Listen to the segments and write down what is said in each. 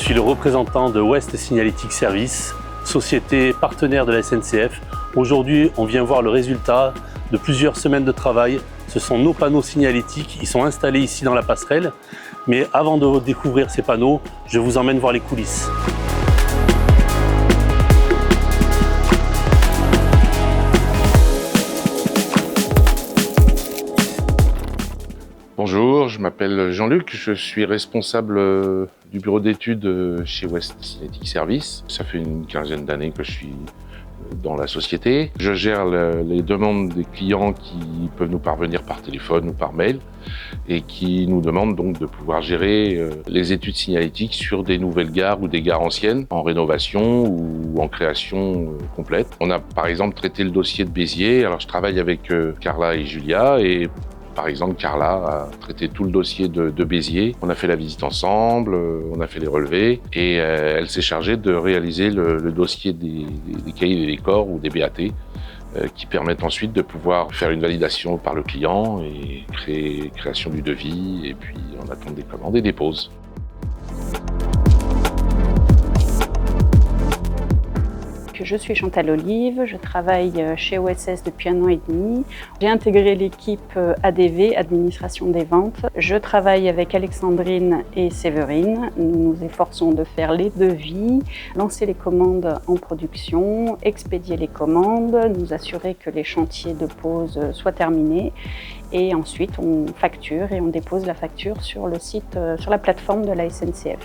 suis le représentant de West Signalétique Service, société partenaire de la SNCF. Aujourd'hui, on vient voir le résultat de plusieurs semaines de travail. Ce sont nos panneaux signalétiques, ils sont installés ici dans la passerelle. Mais avant de découvrir ces panneaux, je vous emmène voir les coulisses. Bonjour, je m'appelle Jean-Luc, je suis responsable du bureau d'études chez West Signalétique Service. Ça fait une quinzaine d'années que je suis dans la société. Je gère les demandes des clients qui peuvent nous parvenir par téléphone ou par mail et qui nous demandent donc de pouvoir gérer les études signalétiques sur des nouvelles gares ou des gares anciennes en rénovation ou en création complète. On a par exemple traité le dossier de Béziers. Alors je travaille avec Carla et Julia et par exemple, Carla a traité tout le dossier de Béziers. On a fait la visite ensemble, on a fait les relevés et elle s'est chargée de réaliser le dossier des cahiers des décors ou des BAT qui permettent ensuite de pouvoir faire une validation par le client et création du devis et puis on attend des commandes et des poses. Je suis Chantal Olive, je travaille chez OSS depuis 1 an et demi. J'ai intégré l'équipe ADV, Administration des Ventes. Je travaille avec Alexandrine et Séverine. Nous nous efforçons de faire les devis, lancer les commandes en production, expédier les commandes, nous assurer que les chantiers de pose soient terminés. Et ensuite, on facture et on dépose la facture sur le site, sur la plateforme de la SNCF.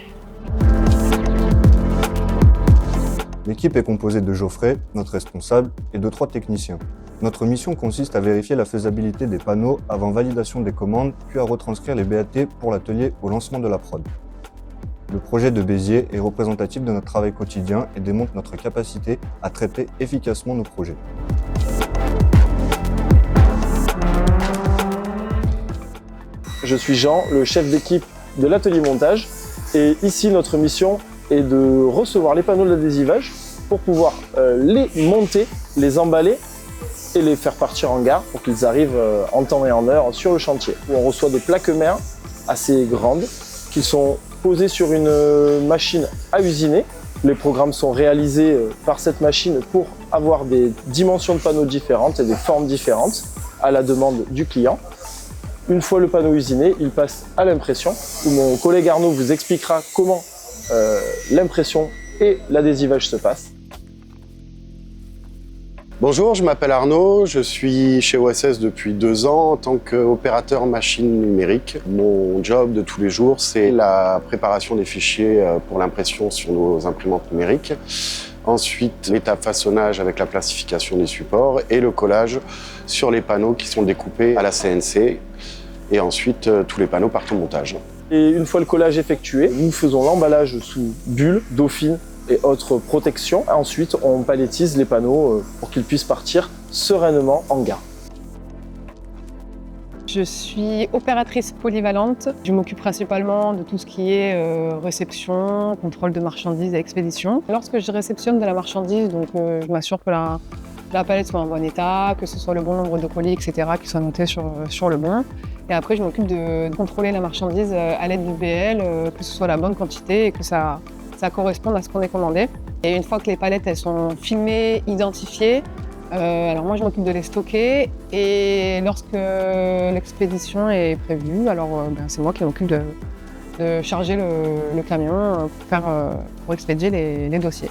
L'équipe est composée de Geoffrey, notre responsable, et de 3 techniciens. Notre mission consiste à vérifier la faisabilité des panneaux avant validation des commandes, puis à retranscrire les BAT pour l'atelier au lancement de la prod. Le projet de Béziers est représentatif de notre travail quotidien et démontre notre capacité à traiter efficacement nos projets. Je suis Jean, le chef d'équipe de l'atelier montage, et ici notre mission et de recevoir les panneaux d'adhésivage pour pouvoir les monter, les emballer et les faire partir en gare pour qu'ils arrivent en temps et en heure sur le chantier. Où on reçoit des plaques mères assez grandes qui sont posées sur une machine à usiner. Les programmes sont réalisés par cette machine pour avoir des dimensions de panneaux différentes et des formes différentes à la demande du client. Une fois le panneau usiné, il passe à l'impression où mon collègue Arnaud vous expliquera comment l'impression et l'adhésivage se passent. Bonjour, je m'appelle Arnaud, je suis chez OSS depuis 2 ans en tant qu'opérateur machine numérique. Mon job de tous les jours, c'est la préparation des fichiers pour l'impression sur nos imprimantes numériques. Ensuite, l'étape façonnage avec la plastification des supports et le collage sur les panneaux qui sont découpés à la CNC. Et ensuite, tous les panneaux partent au montage. Et une fois le collage effectué, nous faisons l'emballage sous bulle, dauphine et autres protections. Ensuite, on paletise les panneaux pour qu'ils puissent partir sereinement en gare. Je suis opératrice polyvalente. Je m'occupe principalement de tout ce qui est réception, contrôle de marchandises et expédition. Lorsque je réceptionne de la marchandise, donc, je m'assure que la palette soit en bon état, que ce soit le bon nombre de colis, etc., qui soient notés sur le bon. Et après, je m'occupe de contrôler la marchandise à l'aide du BL, que ce soit la bonne quantité et que ça corresponde à ce qu'on est commandé. Et une fois que les palettes elles sont filmées, identifiées, alors moi je m'occupe de les stocker et lorsque l'expédition est prévue, alors c'est moi qui m'occupe de charger le camion pour expédier les dossiers.